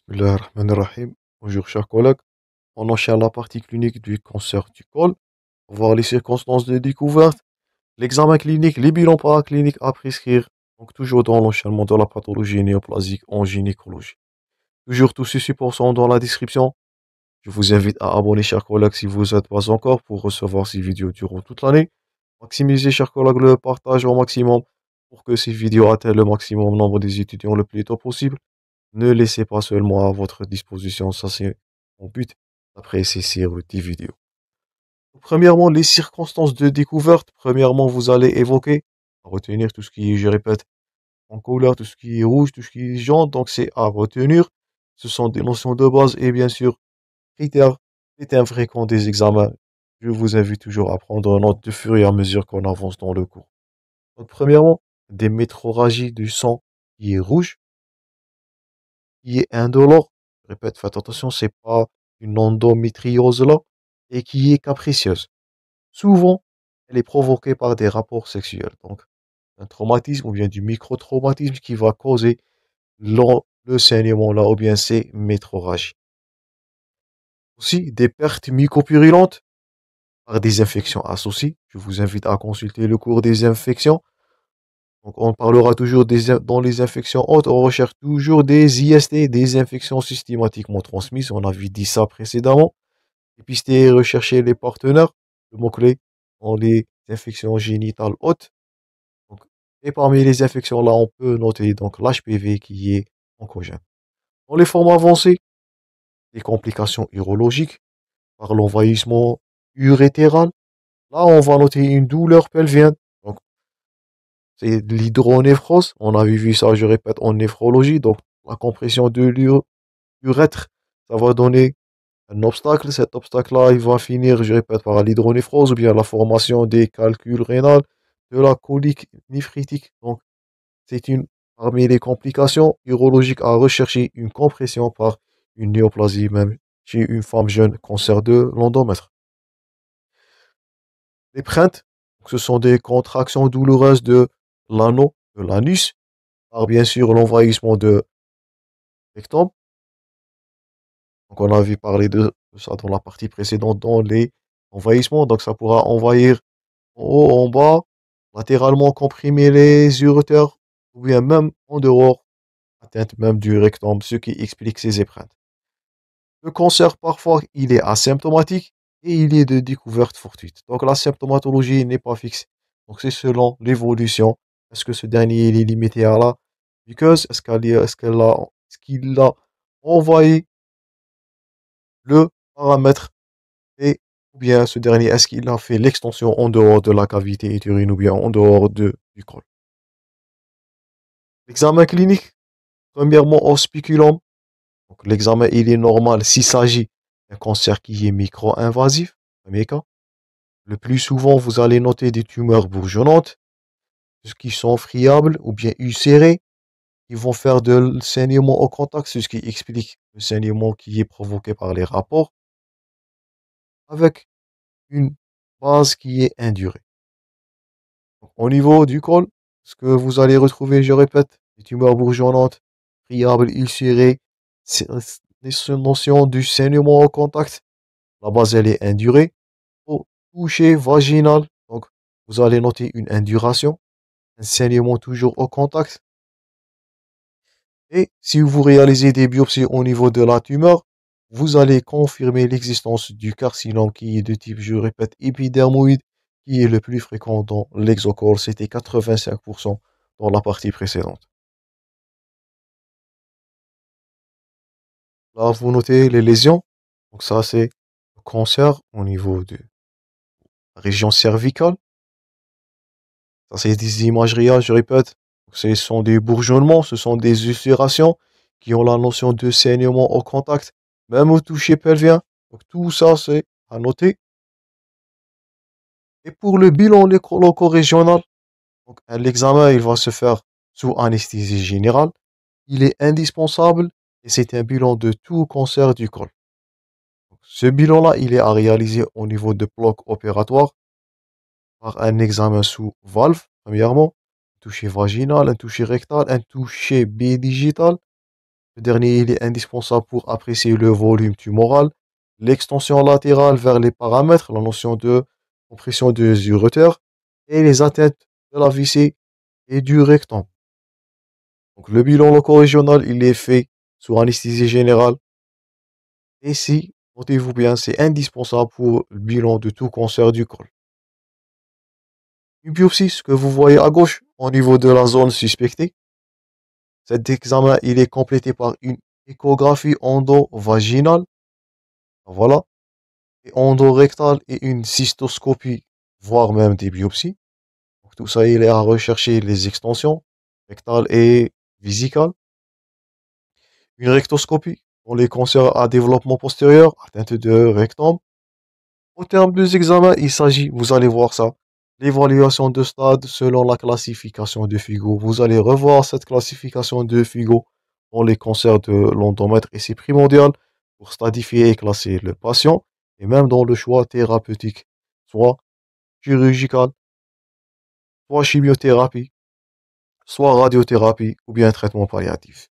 Bismillahirrahmanirrahim. Bonjour chers collègues. On enchaîne la partie clinique du cancer du col pour voir les circonstances de découverte, l'examen clinique, les bilans paracliniques à prescrire. Donc toujours dans l'enchaînement de la pathologie néoplasique en gynécologie. Toujours tous ces supports sont dans la description. Je vous invite à abonner chers collègues si vous n'êtes pas encore pour recevoir ces vidéos durant toute l'année. Maximisez chers collègues le partage au maximum pour que ces vidéos atteignent le maximum nombre des étudiants le plus tôt possible. Ne laissez pas seulement à votre disposition, ça c'est mon but, d'apprécier ces vidéos. Premièrement, les circonstances de découverte. Premièrement, vous allez évoquer, à retenir tout ce qui est, je répète, en couleur, tout ce qui est rouge, tout ce qui est jaune, donc c'est à retenir. Ce sont des notions de base et bien sûr, critères et fréquents des examens. Je vous invite toujours à prendre note de fur et à mesure qu'on avance dans le cours. Donc, premièrement, des métroragies du sang qui est rouge, qui est indolore, je répète, faites attention, c'est pas une endométriose là, et qui est capricieuse. Souvent, elle est provoquée par des rapports sexuels. Donc, un traumatisme ou bien du micro-traumatisme qui va causer le saignement là, ou bien ces métrorragies. Aussi, des pertes mucopurulentes par des infections associées. Je vous invite à consulter le cours des infections. Donc, on parlera toujours dans les infections hautes, on recherche toujours des IST, des infections systématiquement transmises. On avait dit ça précédemment. Dépister et rechercher les partenaires, le mot-clé, dans les infections génitales hautes. Donc, et parmi les infections là, on peut noter donc l'HPV qui est oncogène. Dans les formes avancées, les complications urologiques par l'envahissement urétéral. Là, on va noter une douleur pelvienne. Donc, c'est de l'hydronéphrose. On avait vu ça, je répète, en néphrologie. Donc, la compression de l'urètre, ça va donner un obstacle. Cet obstacle-là, il va finir, je répète, par l'hydronéphrose ou bien la formation des calculs rénales, de la colique néphritique. Donc, c'est une parmi les complications urologiques à rechercher une compression par une néoplasie, même chez une femme jeune, cancer de l'endomètre. Les preintes, ce sont des contractions douloureuses de l'anneau, de l'anus, par bien sûr l'envahissement de rectum. Donc on avait parlé de ça dans la partie précédente dans les envahissements. Donc ça pourra envahir en haut, en bas, latéralement comprimer les uretères, ou bien même en dehors, atteinte même du rectum, ce qui explique ces épreintes. Le cancer, parfois, il est asymptomatique et il est de découverte fortuite. Donc la symptomatologie n'est pas fixe. Donc c'est selon l'évolution. Est-ce que ce dernier il est limité à là? Because est-ce qu'il a envoyé le paramètre et ou bien ce dernier, est-ce qu'il a fait l'extension en dehors de la cavité utérine ou bien en dehors du col? L'examen clinique, premièrement au spéculum. Donc l'examen il est normal s'il s'agit d'un cancer qui est micro-invasif, premier cas. Le plus souvent, vous allez noter des tumeurs bourgeonnantes, qui sont friables ou bien ulcérées, qui vont faire de saignement au contact, c'est ce qui explique le saignement qui est provoqué par les rapports, avec une base qui est indurée. Au niveau du col, ce que vous allez retrouver, je répète, des tumeurs bourgeonnantes, friables, ulcérées, c'est une notion du saignement au contact. La base, elle est indurée. Au toucher vaginal, donc vous allez noter une induration, un saignement toujours au contact. Et si vous réalisez des biopsies au niveau de la tumeur, vous allez confirmer l'existence du carcinome qui est de type, je répète, épidermoïde, qui est le plus fréquent dans l'exocole. C'était 85% dans la partie précédente. Là, vous notez les lésions. Donc ça, c'est le cancer au niveau de la région cervicale. Ça, c'est des imageries, je répète. Ce sont des bourgeonnements, ce sont des ulcérations qui ont la notion de saignement au contact, même au toucher pelvien. Donc tout ça, c'est à noter. Et pour le bilan loco-régional, donc l'examen, il va se faire sous anesthésie générale. Il est indispensable et c'est un bilan de tout cancer du col. Donc, ce bilan-là, il est à réaliser au niveau de bloc opératoire par un examen sous valve, premièrement, un toucher vaginal, un toucher rectal, un toucher bidigital Ce dernier, il est indispensable pour apprécier le volume tumoral, l'extension latérale vers les paramètres, la notion de compression des uretères et les atteintes de la vessie et du rectum. Donc, le bilan loco-régional, il est fait sous anesthésie générale. Et si, notez-vous bien, c'est indispensable pour le bilan de tout cancer du col. Une biopsie, ce que vous voyez à gauche, au niveau de la zone suspectée. Cet examen, il est complété par une échographie endovaginale. Voilà. Et endorectale et une cystoscopie, voire même des biopsies. Donc, tout ça, il est à rechercher les extensions rectales et vésicales. Une rectoscopie pour les cancers à développement postérieur, atteinte de rectum. Au terme des examens, il s'agit, vous allez voir ça, l'évaluation de stade selon la classification de Figo. Vous allez revoir cette classification de Figo pour les cancers de l'endomètre et c'est primordial pour stadifier et classer le patient et même dans le choix thérapeutique, soit chirurgical, soit chimiothérapie, soit radiothérapie ou bien traitement palliatif.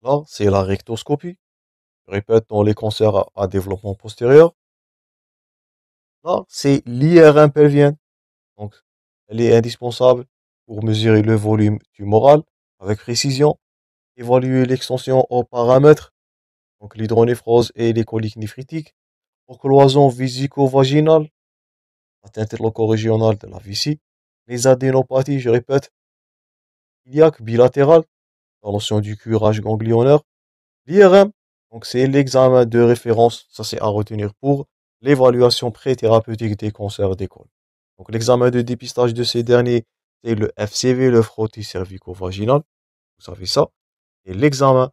Là, c'est la rectoscopie. Je répète, dans les cancers à développement postérieur. Là, c'est l'IRM pelvienne. Donc, elle est indispensable pour mesurer le volume tumoral avec précision, évaluer l'extension aux paramètres, donc l'hydronéphrose et les coliques néphrétiques, aux cloisons vésico-vaginales, atteinte loco-régionale de la vessie, les adénopathies, je répète, iliaques bilatérales, la notion du curage ganglionnaire, l'IRM, donc c'est l'examen de référence, ça c'est à retenir pour l'évaluation pré-thérapeutique des cancers des côles. Donc l'examen de dépistage de ces derniers, c'est le FCV, le frottis cervico-vaginal, vous savez ça, et l'examen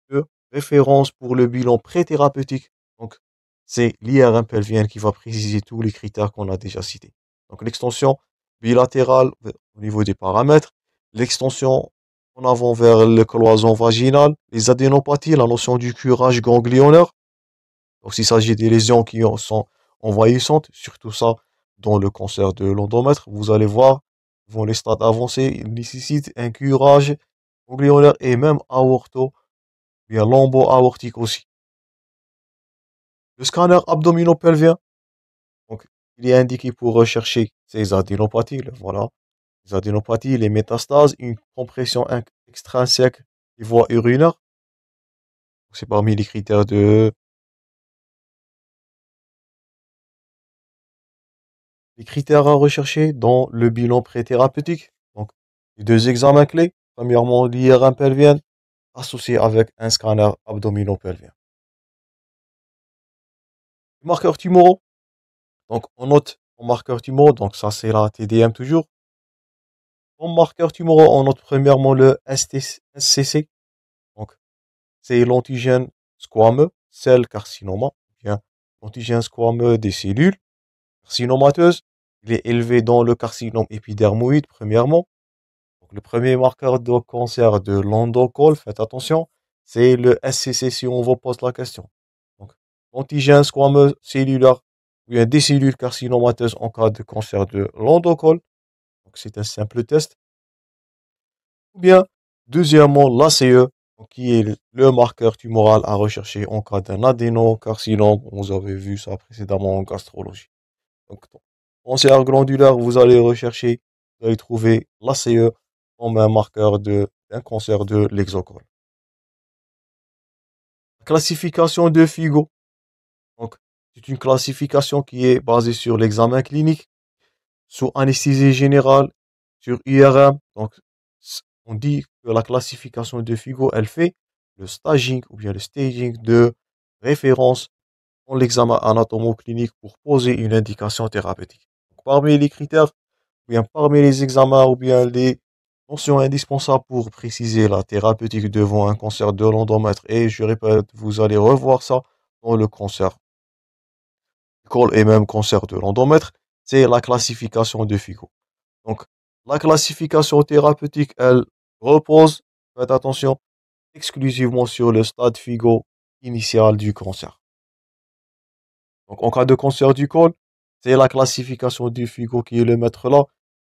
de référence pour le bilan pré-thérapeutique, donc c'est l'IRM pelvienne qui va préciser tous les critères qu'on a déjà cités. Donc l'extension bilatérale au niveau des paramètres, l'extension en avant vers le cloison vaginal, les adénopathies, la notion du curage ganglionnaire. Donc s'il s'agit des lésions qui sont envahissantes, surtout ça dans le cancer de l'endomètre, vous allez voir, dans les stades avancés, il nécessite un curage ganglionnaire et même aorto, bien lombo-aortique aussi. Le scanner abdominopelvien, donc il est indiqué pour rechercher ces adénopathies, voilà, les adénopathies, les métastases, une compression extrinsèque des voies urinaires. C'est parmi les critères de les critères à rechercher dans le bilan pré-thérapeutique. Donc, les deux examens clés. Premièrement, l'IRM pelvienne associé avec un scanner abdominopelvien. Les marqueurs tumoraux. Donc, on note en marqueur tumoraux, donc ça c'est la TDM toujours. En marqueur tumoraux, on note premièrement le SCC. Donc, c'est l'antigène squameux, cell carcinoma, bien l'antigène squameux des cellules carcinomateuses. Il est élevé dans le carcinome épidermoïde, premièrement. Donc, le premier marqueur de cancer de l'endocole, faites attention, c'est le SCC si on vous pose la question. Donc, l'antigène squameux cellulaire, ou bien des cellules carcinomateuses en cas de cancer de l'endocole. Donc, c'est un simple test. Ou bien, deuxièmement, l'ACE, qui est le marqueur tumoral à rechercher en cas d'un adénocarcinome. Vous avez vu ça précédemment en gastrologie. Donc, cancer glandulaire, vous allez rechercher, vous allez trouver l'ACE comme un marqueur d'un cancer de l'exocole. Classification de FIGO. Donc, c'est une classification qui est basée sur l'examen clinique, sous anesthésie générale, sur IRM. Donc, on dit que la classification de FIGO, elle fait le staging ou bien le staging de référence en l'examen anatomo-clinique pour poser une indication thérapeutique. Donc, parmi les critères, ou bien parmi les examens ou bien les notions indispensables pour préciser la thérapeutique devant un cancer de l'endomètre, et je répète, vous allez revoir ça dans le cancer du col et même cancer de l'endomètre, c'est la classification de FIGO. Donc, la classification thérapeutique, elle repose, faites attention, exclusivement sur le stade FIGO initial du cancer. Donc, en cas de cancer du col, c'est la classification du FIGO qui est le maître là,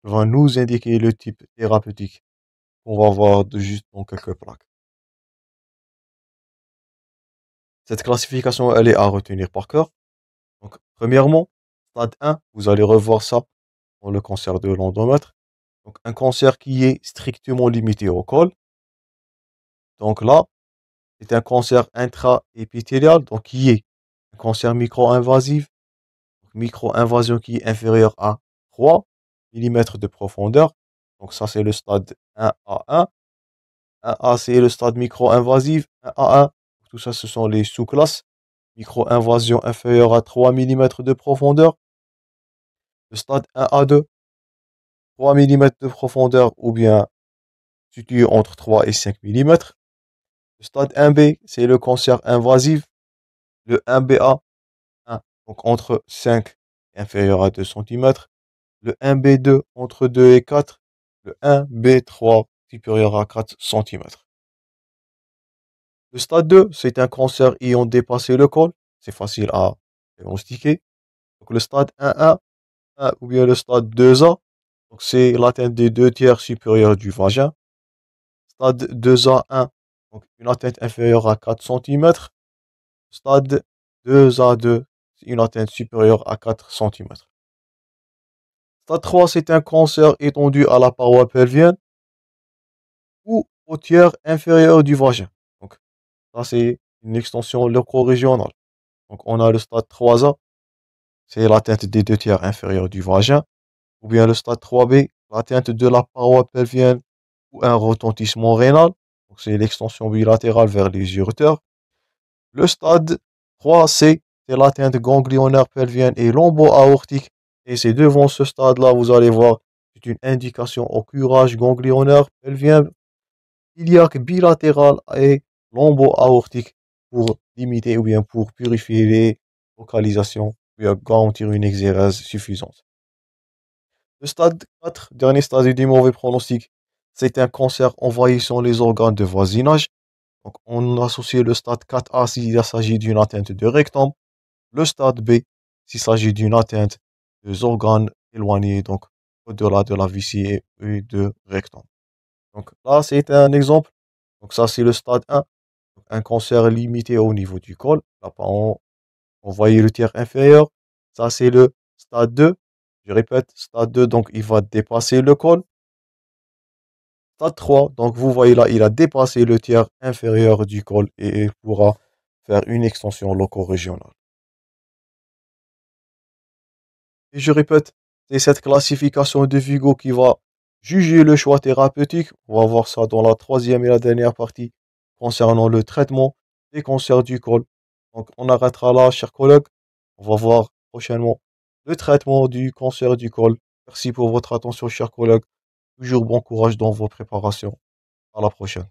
va nous indiquer le type thérapeutique qu'on va voir de juste dans quelques plaques. Cette classification, elle est à retenir par cœur. Donc, premièrement, stade 1, vous allez revoir ça dans le cancer de l'endomètre. Donc, un cancer qui est strictement limité au col. Donc là, c'est un cancer intra-épithélial, donc qui est un cancer micro-invasif, micro-invasion qui est inférieure à 3 millimètres de profondeur. Donc ça, c'est le stade 1A1. 1A, c'est le stade micro-invasif. 1A1, tout ça, ce sont les sous-classes. Micro-invasion inférieure à 3 millimètres de profondeur. Le stade 1A2, 3 millimètres de profondeur ou bien situé entre 3 et 5 millimètres. Le stade 1B, c'est le cancer invasif. Le 1BA, 1, donc entre 5 et inférieur à 2 centimètres. Le 1B2 entre 2 et 4. Le 1B3 supérieur à 4 centimètres. Le stade 2, c'est un cancer ayant dépassé le col. C'est facile à diagnostiquer. Donc le stade 1A, 1 ou bien le stade 2A, donc c'est l'atteinte des 2 tiers supérieurs du vagin. Stade 2A1, donc une atteinte inférieure à 4 centimètres. Stade 2A2, c'est une atteinte supérieure à 4 centimètres. Stade 3, c'est un cancer étendu à la paroi pelvienne ou au tiers inférieur du vagin. Donc, ça, c'est une extension leucorégionale. Donc, on a le stade 3A, c'est l'atteinte des 2 tiers inférieurs du vagin, ou bien le stade 3B, l'atteinte de la paroi pelvienne ou un retentissement rénal. Donc, c'est l'extension bilatérale vers les uréters. Le stade 3C, c'est l'atteinte ganglionnaire pelvienne et lombo-aortique. Et c'est devant ce stade-là, vous allez voir, c'est une indication au curage ganglionnaire pelvien iliaque bilatéral et lombo-aortique pour limiter ou bien pour purifier les localisations et garantir une exérèse suffisante. Le stade 4, dernier stade du mauvais pronostic, c'est un cancer envahissant les organes de voisinage. Donc, on associe le stade 4A s'il s'agit d'une atteinte de rectum, le stade B s'il s'agit d'une atteinte des organes éloignés, donc au-delà de la vessie et de rectum. Donc là, c'est un exemple. Donc ça, c'est le stade 1, un cancer limité au niveau du col. Là, on voyait le tiers inférieur. Ça, c'est le stade 2. Je répète, stade 2, donc il va dépasser le col. Stade 3, donc vous voyez là, il a dépassé le tiers inférieur du col et il pourra faire une extension loco-régionale. Et je répète, c'est cette classification de Vigo qui va juger le choix thérapeutique. On va voir ça dans la troisième et la dernière partie concernant le traitement des cancers du col. Donc on arrêtera là, chers collègues. On va voir prochainement le traitement du cancer du col. Merci pour votre attention, chers collègues. Toujours bon courage dans vos préparations. À la prochaine.